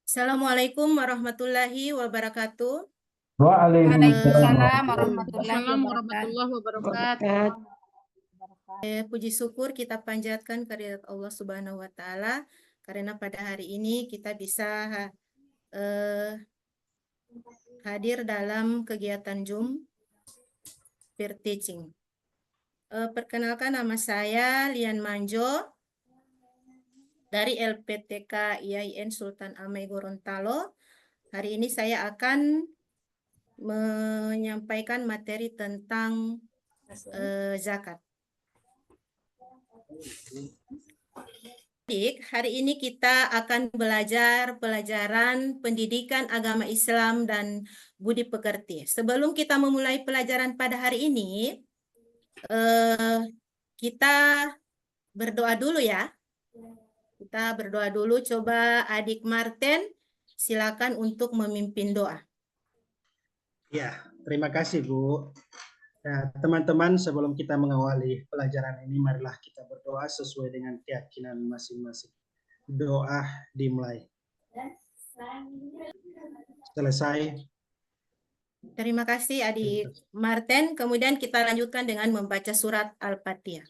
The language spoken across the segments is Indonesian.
Assalamualaikum warahmatullahi wabarakatuh. Waalaikumsalam warahmatullahi wabarakatuh. Puji syukur kita panjatkan kehadirat Allah Subhanahu wa Ta'ala, karena pada hari ini kita bisa hadir dalam kegiatan Zoom peer teaching. Perkenalkan, nama saya Lian Manjo dari LPTK IAIN Sultan Amai Gorontalo. Hari ini saya akan menyampaikan materi tentang zakat. Hari ini kita akan belajar pelajaran pendidikan agama Islam dan budi pekerti. Sebelum kita memulai pelajaran pada hari ini, kita berdoa dulu ya. Kita berdoa dulu. Coba adik Martin, silakan untuk memimpin doa. Ya, terima kasih Bu. Nah, teman-teman, sebelum kita mengawali pelajaran ini, marilah kita berdoa sesuai dengan keyakinan masing-masing. Doa dimulai. Selesai. Terima kasih adik Martin. Kemudian kita lanjutkan dengan membaca surat Al-Fatihah.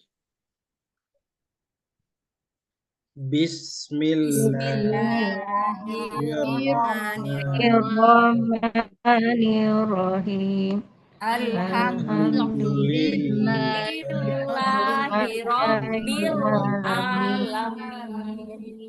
Bismillahirrahmanirrahim. Alhamdulillahirabbil alamin.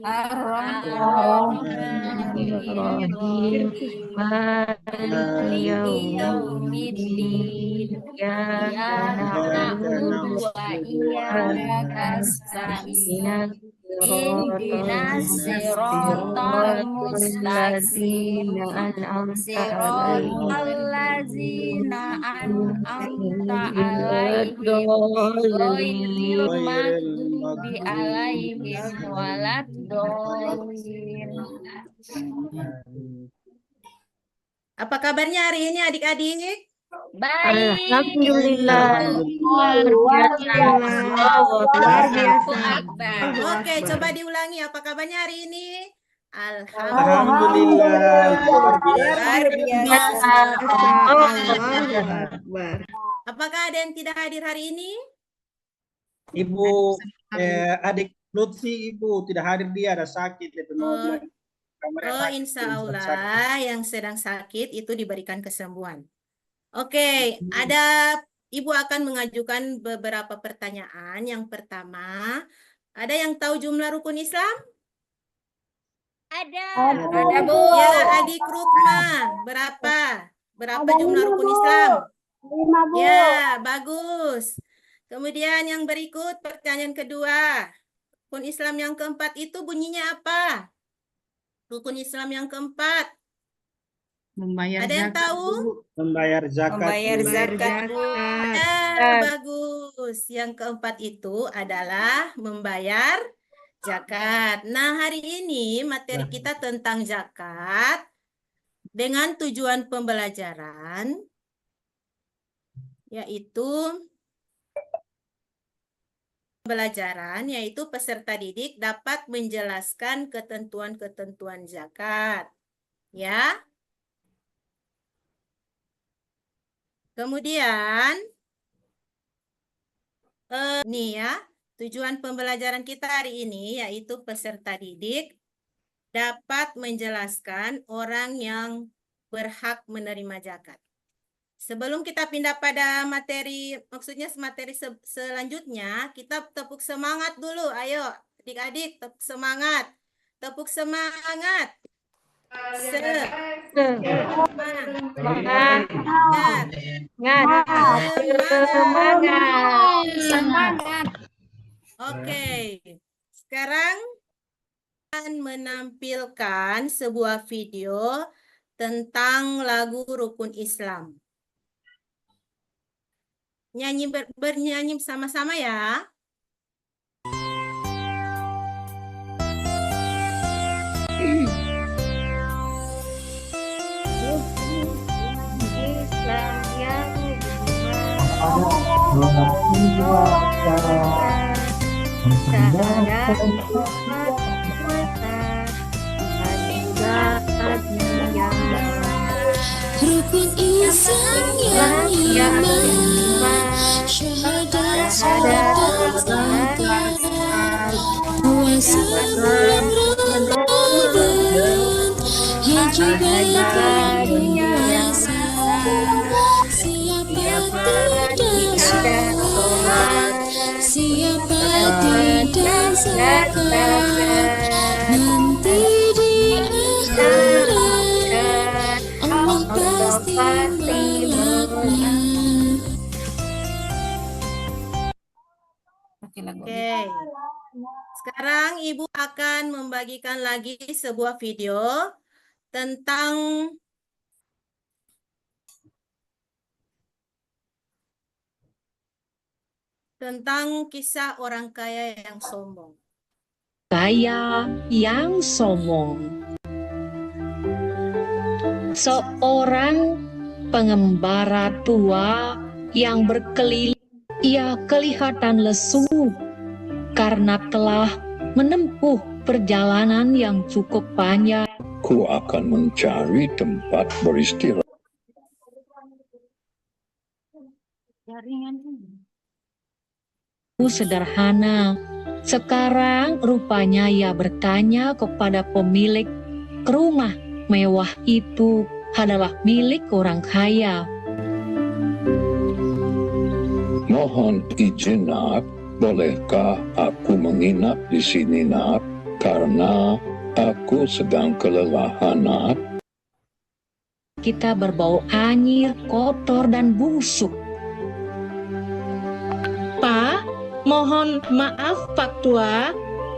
Arrahmanirrahim. Maliki yaumiddin. Iyyaka na'budu wa iyyaka nasta'in. Ihdinas siratal mustaqim. Siratal ladzina an'amta alaihim ghairil maghdubi alaihim waladdallin. Apa kabarnya hari ini adik-adik? Baik. Alhamdulillah. Luar biasa. Oke, coba diulangi. Apa kabarnya hari ini? Alhamdulillah. Luar biasa. Apakah ada yang tidak hadir hari ini? Ibu, adik Lutfi, Ibu tidak hadir, dia ada sakit. Insya Allah yang sedang sakit itu diberikan kesembuhan. Oke, ada Ibu akan mengajukan beberapa pertanyaan. Yang pertama, ada yang tahu jumlah rukun Islam? Ada Bu. Ya, adik Rukma, berapa? Berapa jumlah rukun Islam? 5 Bu. Ya, bagus. Kemudian yang berikut, pertanyaan kedua. Rukun Islam yang keempat itu bunyinya apa? Rukun Islam yang keempat. Membayar Ada yang tahu? Membayar zakat. Membayar zakat. Bagus. Yang keempat itu adalah membayar zakat. Nah, hari ini materi kita tentang zakat dengan tujuan pembelajaran yaitu peserta didik dapat menjelaskan ketentuan-ketentuan zakat. Ya. Kemudian nih ya, tujuan pembelajaran kita hari ini yaitu peserta didik dapat menjelaskan orang yang berhak menerima zakat. Sebelum kita pindah pada materi, maksudnya materi selanjutnya, kita tepuk semangat dulu. Ayo, adik-adik, tepuk semangat. Tepuk semangat. Semangat. Oke, sekarang akan menampilkan sebuah video tentang lagu Rukun Islam. Bernyanyi sama-sama ya. Islam Rukun Islam yang lima, syahadat, sholat, zakat, puasa bulan Ramadan, haji baitul biasa. Siapa tidak sholat, siapa tidak zakat, nanti di akhirat Allah pasti menolaknya. Oke. Sekarang Ibu akan membagikan lagi sebuah video tentang kisah orang kaya yang sombong. Kaya yang sombong. Seorang pengembara tua yang berkeliling, ia kelihatan lesu karena telah menempuh perjalanan yang cukup panjang. Ku akan mencari tempat beristirahat. Sederhana. Sekarang rupanya ia bertanya kepada pemilik rumah mewah itu adalah milik orang kaya. Mohon izin, Nak, bolehkah aku menginap di sini, Nak? Karena aku sedang kelelahan, Nak. Kita berbau anyir, kotor, dan busuk. Pak, mohon maaf Pak Tua,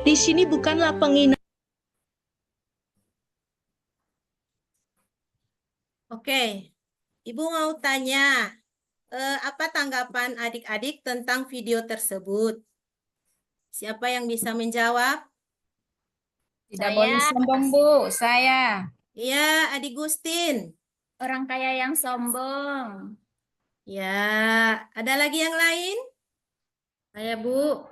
di sini bukanlah penginapan. Oke, Ibu mau tanya, apa tanggapan adik-adik tentang video tersebut? Siapa yang bisa menjawab? Tidak boleh sombong, Bu. Saya. Iya, Adik Gustin. Orang kaya yang sombong. Ya, ada lagi yang lain? Saya, Bu.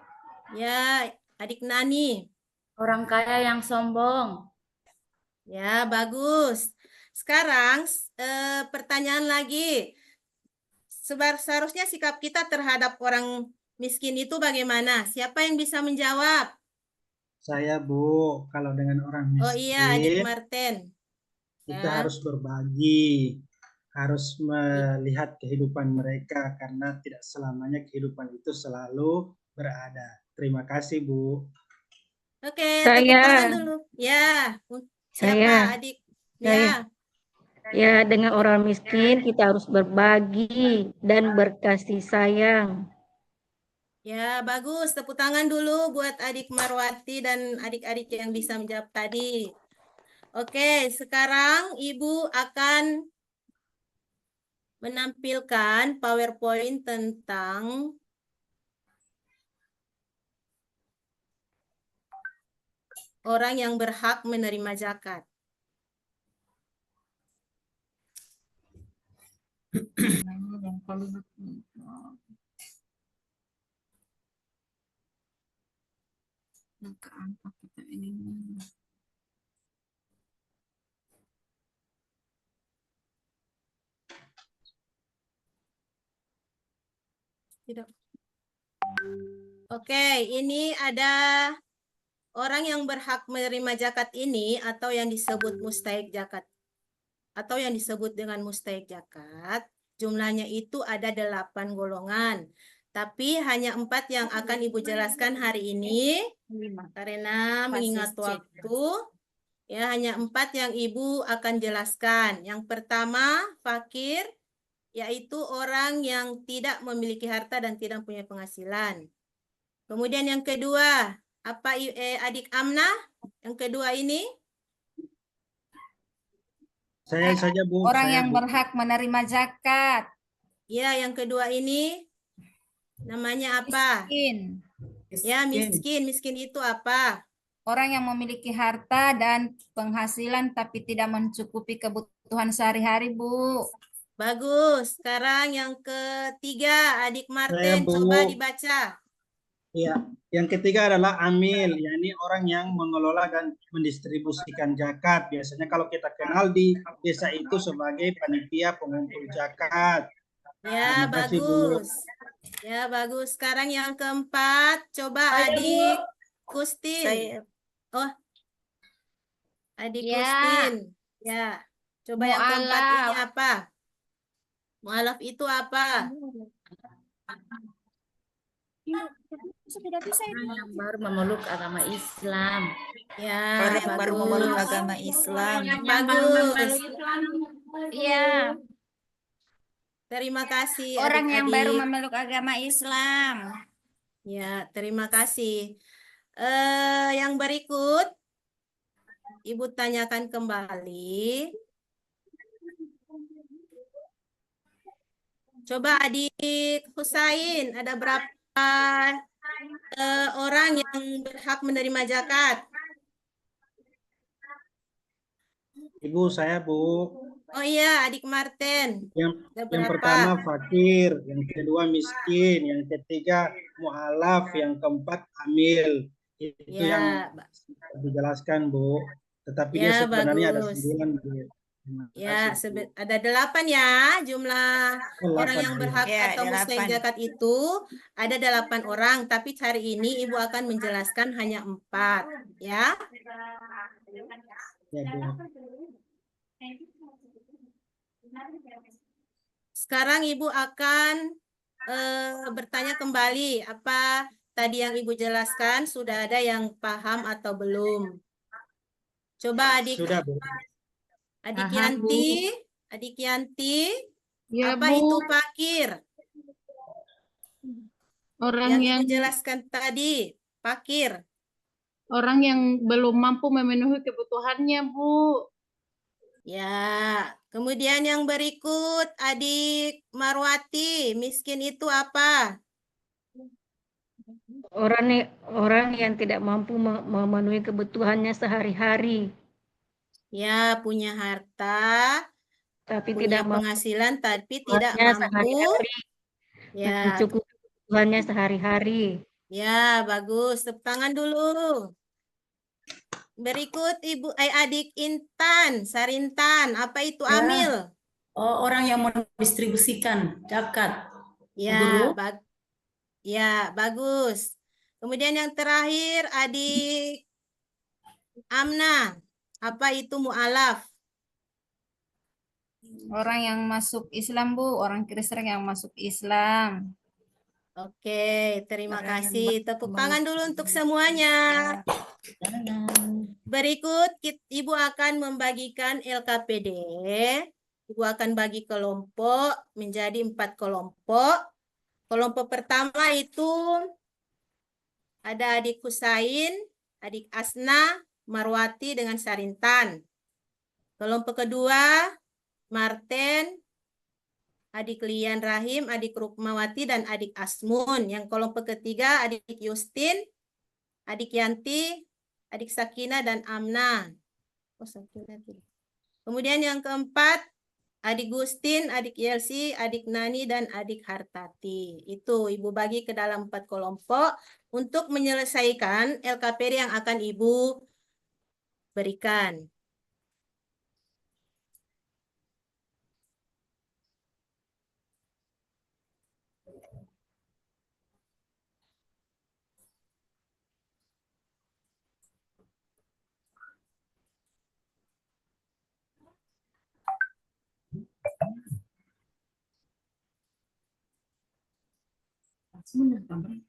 Ya, Adik Nani. Orang kaya yang sombong. Ya, bagus. Sekarang pertanyaan lagi. Seharusnya sikap kita terhadap orang miskin itu bagaimana? Siapa yang bisa menjawab? Saya, Bu, kalau dengan orang Oh iya, Adik miskin, Martin. kita Ya. harus berbagi, harus melihat kehidupan mereka karena tidak selamanya kehidupan itu selalu berada. Terima kasih, Bu. Oke, Saya. tepuk tangan dulu. Ya, siapa Saya. adik? Saya. Ya, dengan orang miskin kita harus berbagi dan berkasih sayang. Ya, bagus. Tepuk tangan dulu buat adik Marwati dan adik-adik yang bisa menjawab tadi. Oke, sekarang Ibu akan menampilkan PowerPoint tentang orang yang berhak menerima zakat. Tidak. Oke, ini ada orang yang berhak menerima zakat ini atau yang disebut mustahik zakat atau yang disebut dengan mustahik zakat, jumlahnya itu ada 8 golongan. Tapi hanya 4 yang akan Ibu jelaskan hari ini karena mengingat waktu. Ya, hanya 4 yang Ibu akan jelaskan. Yang pertama, fakir, yaitu orang yang tidak memiliki harta dan tidak punya penghasilan. Kemudian yang kedua, apa adik Amna? Yang kedua ini? Saya saja, Bu. Orang Saya, yang Bu. berhak menerima zakat. Ya, yang kedua ini namanya apa? Miskin. Ya, miskin. Miskin itu apa? Orang yang memiliki harta dan penghasilan tapi tidak mencukupi kebutuhan sehari-hari, Bu. Bagus. Sekarang yang ketiga, adik Martin, Bu. coba dibaca. Ya, yang ketiga adalah amil, yakni orang yang mengelola dan mendistribusikan zakat. Biasanya kalau kita kenal di desa itu sebagai panitia pengumpul zakat. Ya, Terima kasih, Bu. bagus. Ya, bagus. Sekarang yang keempat, coba adik Kustin. Oh, adik Ya. Kustin. Ya, coba yang keempat ini Mu'alaf. apa? Mu'alaf itu apa? Sudah bisa itu. Orang yang baru memeluk agama Islam. Ya, Orang yang baru memeluk bagus. agama Islam. Bagus. Iya. Terima kasih Orang yang baru adik-adik. memeluk agama Islam. Ya, terima kasih. Yang berikut, Ibu tanyakan kembali. Coba adik Husain, ada berapa orang yang berhak menerima zakat? Ibu, saya, Bu. Oh iya, adik Martin. Ada Yang berapa? pertama fakir, yang kedua miskin, yang ketiga mu'alaf, yang keempat amil. Itu yang Ya, dijelaskan, Bu. Tetapi dia ya sebenarnya ada bagus. 9, Bu. Terima Ya, kasih, Bu. ada 8 ya jumlah orang 8, yang Bu. berhak Ya, atau mustahik 8. zakat itu ada 8 orang, tapi hari ini Ibu akan menjelaskan hanya 4, ya. Ya, Bu. Sekarang Ibu akan bertanya kembali apa tadi yang Ibu jelaskan, sudah ada yang paham atau belum? Coba adik Sudah, Bu. Adik Paham, Bu. Yanti, Adik Yanti, Ya, apa Bu. itu fakir? Orang Yang yang Ibu jelaskan tadi, fakir. orang yang belum mampu memenuhi kebutuhannya, Bu. Ya, kemudian yang berikut adik Marwati, miskin itu apa? Orang yang tidak mampu memenuhi kebutuhannya sehari-hari, Ya, punya harta, tapi punya tidak mampu penghasilan, tapi tidak kebutuhannya mampu. sehari-hari, Ya, mencukupi kebutuhannya sehari-hari. ya bagus. Tepuk tangan dulu. Berikut adik Intan, Sarintan, apa itu Ya. amil? Oh, orang yang mendistribusikan zakat. Ya, Guru. Ya, bagus. Kemudian yang terakhir adik Amna, apa itu mu'alaf? Orang yang masuk Islam, Bu. Orang Kristen yang masuk Islam. Oke, terima Orang yang kasih. Tepuk tangan dulu untuk semuanya. Berikut Ibu akan membagikan LKPD. Ibu akan bagi kelompok menjadi 4 kelompok. Kelompok pertama itu ada adik Husain, adik Asna, Marwati dengan Sarintan. Kelompok kedua, Marten, adik Lian Rahim, adik Rukmawati, dan adik Asmun. Yang kelompok ketiga, adik Yustin, adik Yanti, adik Sakina, dan Amna. Oh, Sakina. Kemudian yang keempat, adik Gustin, adik Yelsi, adik Nani, dan adik Hartati. Itu Ibu bagi ke dalam 4 kelompok untuk menyelesaikan LKPD yang akan Ibu berikan.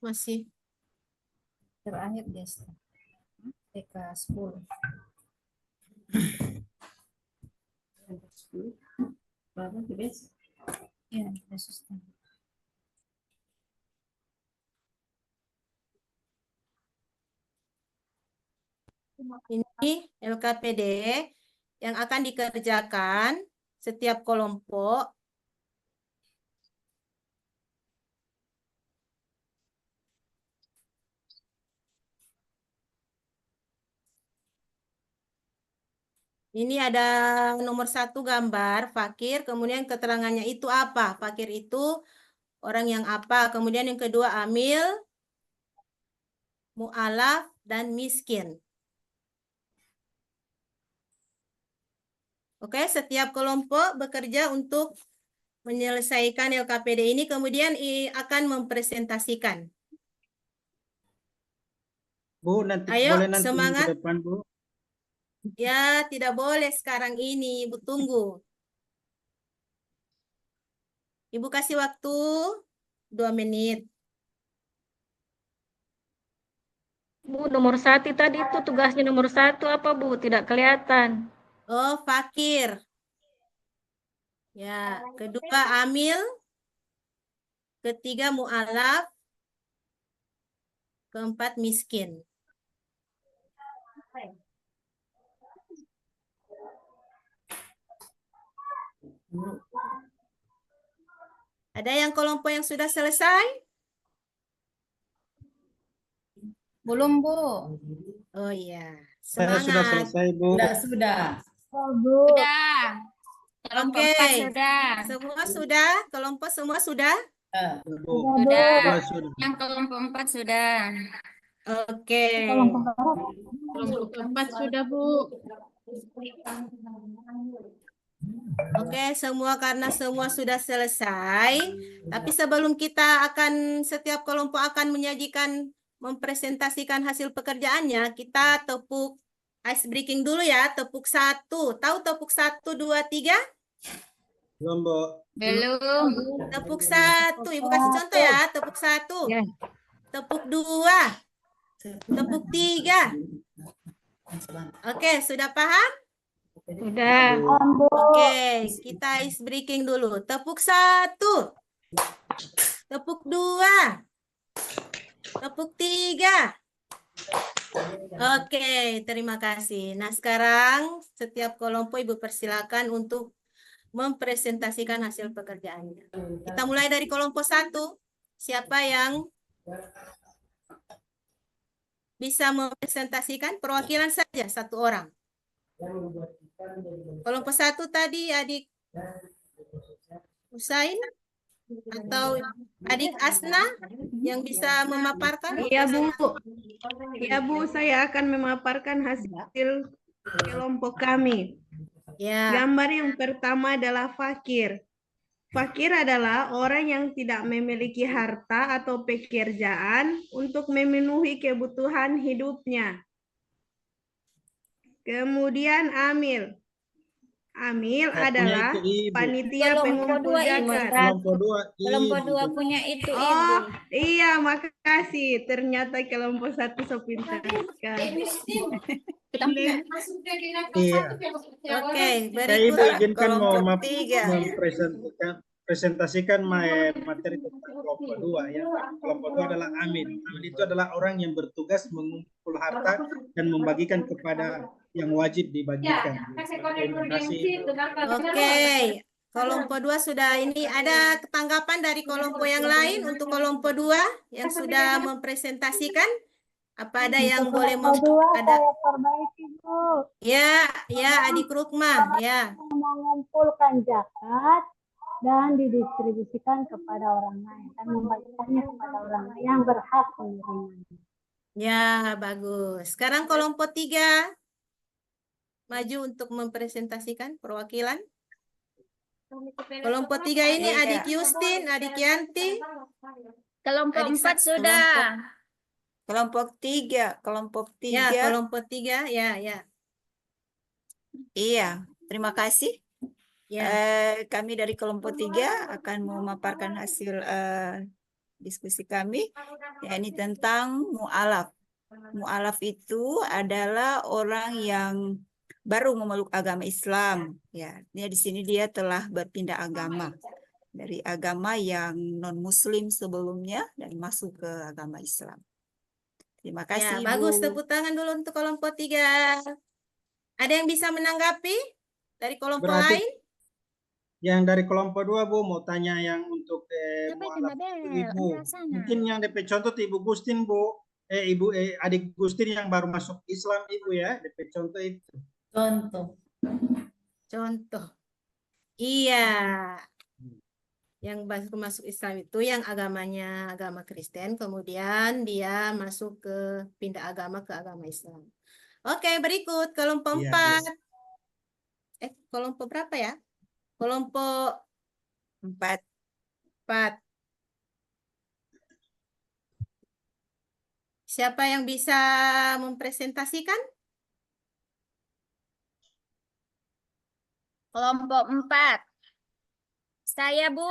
Masih. Terakhir, guys. TK 10. Ya, Yesus. Ini LKPD yang akan dikerjakan setiap kelompok. Ini ada nomor 1 gambar, fakir, kemudian keterangannya itu apa? Fakir itu orang yang apa? Kemudian yang kedua amil, mu'alaf, dan miskin. Oke, setiap kelompok bekerja untuk menyelesaikan LKPD ini, kemudian akan mempresentasikan. Bu, nanti Ayo, boleh nanti semangat. ke depan, Bu. Ya, tidak boleh sekarang ini, Ibu tunggu. Ibu kasih waktu 2 menit. Bu, nomor 1 tadi itu tugasnya nomor 1 apa, Bu? Tidak kelihatan. Oh, fakir. Ya, kedua amil. Ketiga mu'alaf. Keempat miskin. Ada yang kelompok yang sudah selesai? Belum, Bu. Oh iya, Saya sudah semangat. selesai, Bu. Sudah. Sudah. Kelompok Oke, 4 sudah. semua sudah? Kelompok semua sudah? Bu. Sudah. Dua sudah. Yang kelompok 4 sudah. Oke. Kelompok 4 sudah, Bu. Oke, karena semua sudah selesai. Tapi sebelum kita setiap kelompok akan mempresentasikan hasil pekerjaannya, kita tepuk ice breaking dulu ya. Tepuk 1. Tahu tepuk 1, 2, 3? Belum, Bu. Belum. Tepuk 1. Ibu kasih contoh ya. Tepuk 1. Ya. Tepuk 2. Tepuk 3. Oke, sudah paham? Sudah. Oke, kita ice breaking dulu. Tepuk 1. Tepuk 2. Tepuk 3. Oke, terima kasih. Nah, sekarang setiap kelompok Ibu persilakan untuk mempresentasikan hasil pekerjaannya. Kita mulai dari kelompok 1. Siapa yang bisa mempresentasikan? Perwakilan saja, 1 orang. Kelompok 1 tadi adik Usain atau adik Asna yang bisa memaparkan? Iya, Bu. Iya, Bu, saya akan memaparkan hasil kelompok kami. Ya. Gambar yang pertama adalah fakir. Fakir adalah orang yang tidak memiliki harta atau pekerjaan untuk memenuhi kebutuhan hidupnya. Kemudian amil. Amil adalah panitia pengumpul zakat. Kelompok 2 punya itu, Ibu. Oh, iya, makasih. Ternyata kelompok 1 sepintar sekali. Iya. Oke, Saya Ibu izinkan mau kelompok 3. mempresentasikan materi tentang kelompok 2 ya. Kelompok 2 adalah amin. Amin itu adalah orang yang bertugas mengumpul harta dan membagikan kepada yang wajib dibagikan. Terima kasih. Oke, kelompok 2 sudah ini. Ada tanggapan dari kelompok yang lain untuk kelompok 2 yang sudah mempresentasikan? Apa ada yang boleh ada? Ya, ya adik Rukma, ya. Mengumpulkan zakat dan didistribusikan kepada orang lain dan membagikannya kepada orang lain yang berhak menerimanya. Ya, bagus. Sekarang kelompok 3 maju untuk mempresentasikan perwakilan. Kelompok 3 ini adik Yustin, adik Yanti. Kelompok adik 4 sudah. Kelompok 3. Kelompok 3. Ya, kelompok 3, ya, ya. Iya, terima kasih. Ya. Kami dari kelompok 3 akan memaparkan hasil diskusi kami, yakni tentang mu'alaf. Mu'alaf itu adalah orang yang baru memeluk agama Islam. Ya, di sini dia telah berpindah agama dari agama yang non-Muslim sebelumnya dan masuk ke agama Islam. Terima kasih, Ya, bagus. Bu. Tepuk tangan dulu untuk kelompok 3. Ada yang bisa menanggapi dari kelompok lain? Yang dari kelompok 2, Bu, mau tanya yang untuk mu'alaf Ibu. Mungkin yang DP contoh Ibu Gustin, Bu. Adik Gustin yang baru masuk Islam, Ibu ya. DP contoh itu. Contoh. Contoh. Iya. Yang baru masuk Islam itu yang agamanya agama Kristen, kemudian dia masuk ke pindah agama ke agama Islam. Oke, berikut kelompok Iya, 4. Bu. Kelompok berapa ya? Kelompok 4. 4. Siapa yang bisa mempresentasikan? Kelompok 4. Saya, Bu.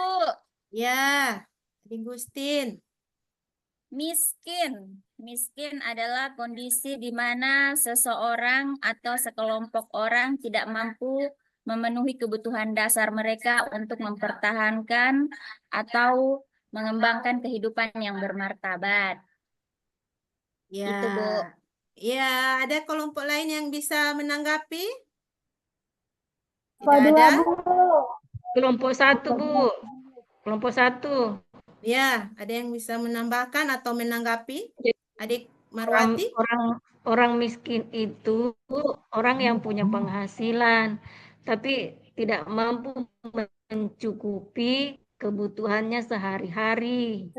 Ya, Adik Gustin. Miskin. Miskin adalah kondisi di mana seseorang atau sekelompok orang tidak mampu memenuhi kebutuhan dasar mereka untuk mempertahankan atau mengembangkan kehidupan yang bermartabat. Ya, Itu, Bu. ya, ada kelompok lain yang bisa menanggapi? Kelompok Tidak 2, ada? Bu. Kelompok 1, Bu. Kelompok 1. Ya, ada yang bisa menambahkan atau menanggapi? Adik Orang, Marwati? orang miskin itu orang yang punya penghasilan, tapi tidak mampu mencukupi kebutuhannya sehari-hari.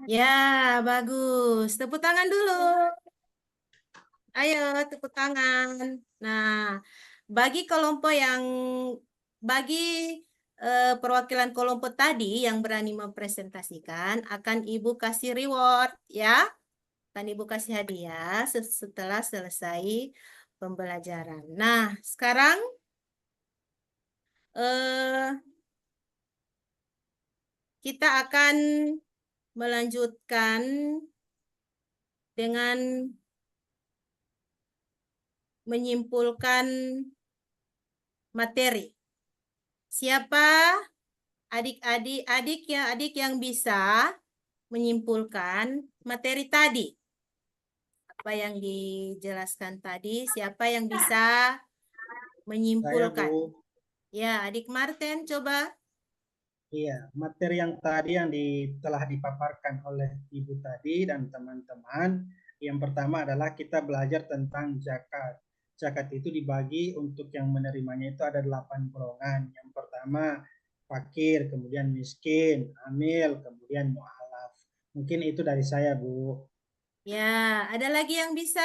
Ya, bagus. Tepuk tangan dulu. Ayo, tepuk tangan. Nah, bagi kelompok yang perwakilan kelompok tadi yang berani mempresentasikan, akan Ibu kasih reward ya. Akan Ibu kasih hadiah setelah selesai pembelajaran. Nah, sekarang kita akan melanjutkan dengan menyimpulkan materi. Siapa adik yang bisa menyimpulkan materi tadi? Apa yang dijelaskan tadi? Siapa yang bisa menyimpulkan? Saya, Bu. Ya, Adik Martin coba. Iya, materi yang tadi telah dipaparkan oleh Ibu tadi dan teman-teman. Yang pertama adalah kita belajar tentang zakat. Zakat itu dibagi untuk yang menerimanya itu ada 8 golongan. Yang pertama fakir, kemudian miskin, amil, kemudian mu'alaf. Mungkin itu dari saya, Bu. Ya, ada lagi yang bisa?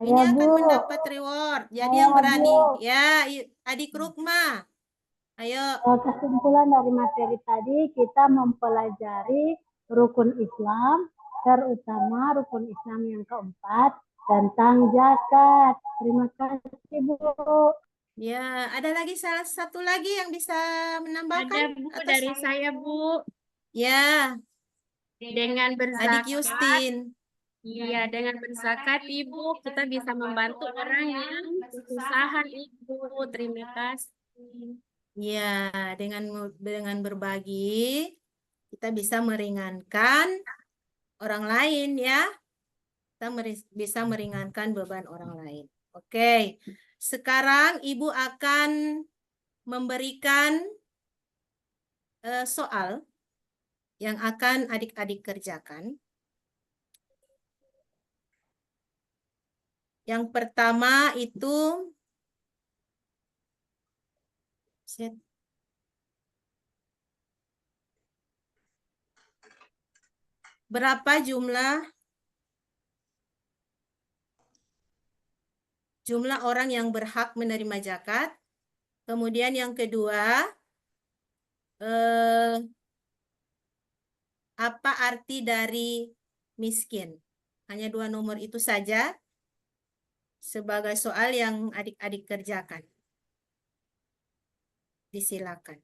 Ini Ya, akan Bu. mendapat reward. Jadi Ya, yang berani. Bu. Ya, Adik Rukma. Ayo. Kesimpulan dari materi tadi, kita mempelajari rukun Islam, terutama rukun Islam yang keempat, tentang zakat. Terima kasih, Bu. Ya, ada lagi salah satu lagi yang bisa menambahkan? Ada, Bu, dari saya, Bu. Ya, Dengan berzakat. Adik Yustin. Iya, dengan berzakat, Ibu, kita bisa membantu orang yang kesusahan, Ibu. Terima kasih. Ya, dengan berbagi kita bisa meringankan orang lain ya. Kita bisa meringankan beban orang lain. Oke. Sekarang Ibu akan memberikan soal yang akan adik-adik kerjakan. Yang pertama itu berapa jumlah orang yang berhak menerima zakat. Kemudian yang kedua, apa arti dari miskin? Hanya 2 nomor itu saja sebagai soal yang adik-adik kerjakan. Disilakan.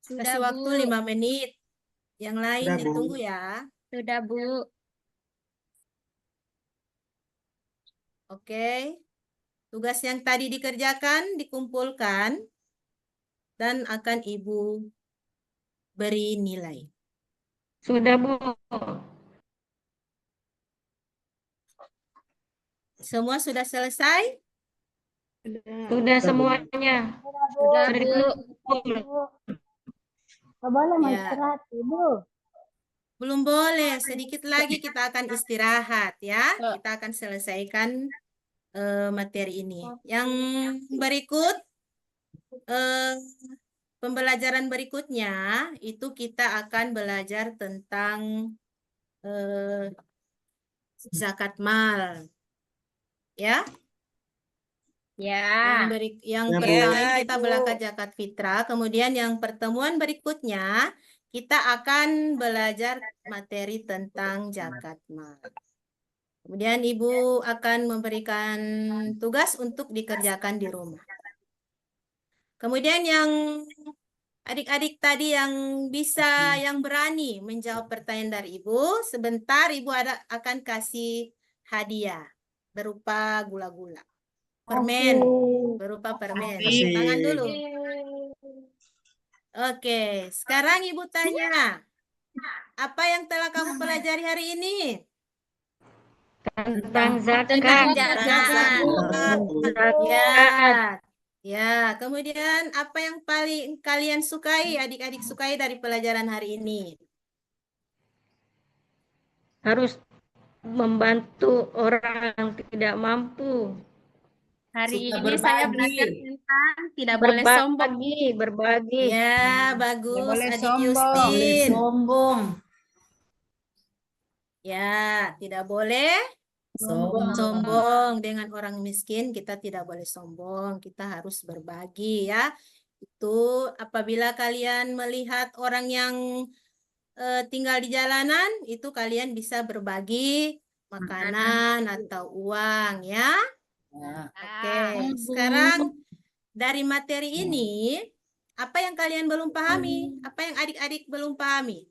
Kasih waktu 5 menit. Yang lain Sudah, Bu. ditunggu ya. Sudah, Bu. Oke. Tugas yang tadi dikerjakan, dikumpulkan, dan akan Ibu beri nilai. Sudah, Bu. Semua sudah selesai? Sudah semuanya. Sudah, Sudah Bu. Boleh mau Ya. istirahat, Ibu. Belum boleh, sedikit lagi kita akan istirahat ya. Kita akan selesaikan materi ini. Yang berikut, pembelajaran berikutnya itu kita akan belajar tentang zakat mal. Ya. Ya. Yang Ya, pertama ini kita Ibu. belajar zakat fitrah, kemudian yang pertemuan berikutnya kita akan belajar materi tentang zakat mal. Kemudian Ibu akan memberikan tugas untuk dikerjakan di rumah. Kemudian yang adik-adik tadi yang bisa, yang berani menjawab pertanyaan dari Ibu, sebentar Ibu akan kasih hadiah berupa gula-gula. Permen, berupa permen. Kasih. Tangan dulu. Oke, sekarang Ibu tanya, apa yang telah kamu pelajari hari ini? Tentang Tentang zakat. zakat. Ya, kemudian apa yang paling kalian sukai, adik-adik sukai dari pelajaran hari ini? Harus membantu orang yang tidak mampu. Hari ini saya belajar tentang tidak boleh sombong. Berbagi. Ya, bagus, boleh adik sombong. Yustin. Sombong. Ya, tidak boleh sombong dengan orang miskin. Kita tidak boleh sombong, kita harus berbagi ya. Itu apabila kalian melihat orang yang tinggal di jalanan, itu kalian bisa berbagi makanan atau uang ya. Oke, sekarang dari materi ini, apa yang kalian belum pahami? Apa yang adik-adik belum pahami?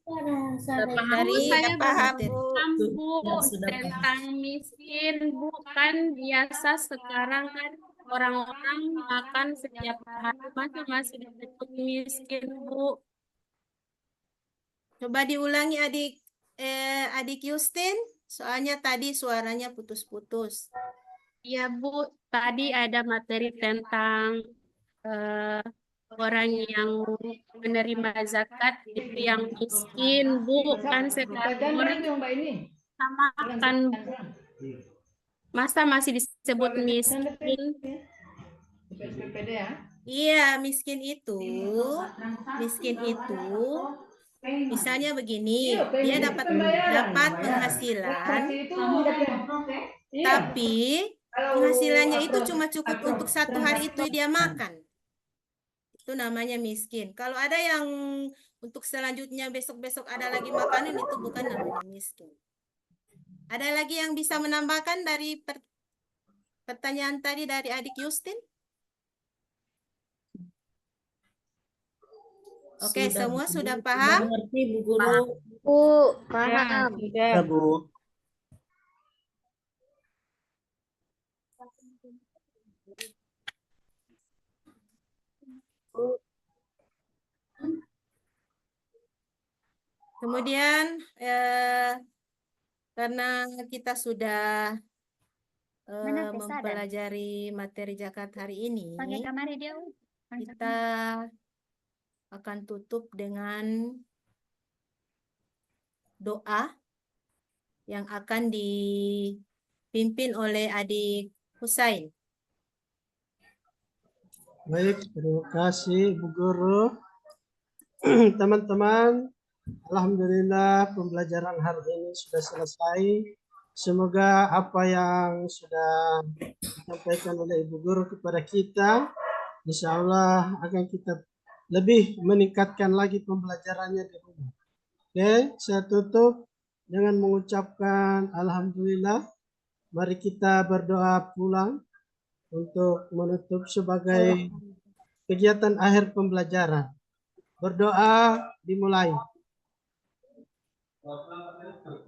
Dari saya paham, materi. Bu. Tentang miskin, Bu, kan biasa sekarang kan orang-orang makan setiap hari, masa masih disebut miskin, Bu? Coba diulangi adik Yustin, soalnya tadi suaranya putus-putus. Iya, Bu, tadi ada materi tentang orang yang menerima zakat itu yang miskin, Bu, kan sekarang orang sama kan, masa masih disebut miskin? Iya, miskin itu misalnya begini, dia dapat penghasilan, tapi penghasilannya itu cuma cukup untuk 1 hari itu dia makan. Itu namanya miskin. Kalau ada yang untuk selanjutnya besok-besok ada lagi makanan, itu bukan namanya miskin. Ada lagi yang bisa menambahkan dari pertanyaan tadi dari adik Yustin? Oke, semua sudah paham? Mengerti, Bu Guru. Bu, paham. Ya, Bu. Kemudian karena kita sudah mempelajari materi zakat hari ini, kita akan tutup dengan doa yang akan dipimpin oleh adik Husain. Baik, terima kasih Bu Guru. Teman-teman, alhamdulillah pembelajaran hari ini sudah selesai. Semoga apa yang sudah disampaikan oleh Ibu Guru kepada kita, insya Allah akan kita lebih meningkatkan lagi pembelajarannya di rumah. Oke, saya tutup dengan mengucapkan alhamdulillah. Mari kita berdoa pulang untuk menutup sebagai kegiatan akhir pembelajaran. Berdoa dimulai.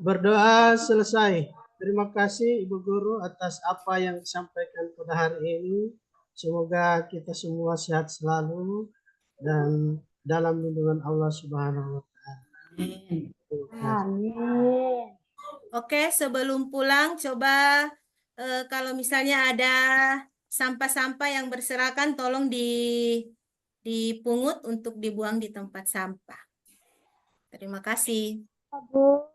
Berdoa selesai. Terima kasih Ibu Guru atas apa yang disampaikan pada hari ini. Semoga kita semua sehat selalu dan dalam lindungan Allah Subhanahu wa Ta'ala. Amin. Oke, sebelum pulang coba kalau misalnya ada sampah-sampah yang berserakan tolong dipungut untuk dibuang di tempat sampah. Terima kasih. Bu.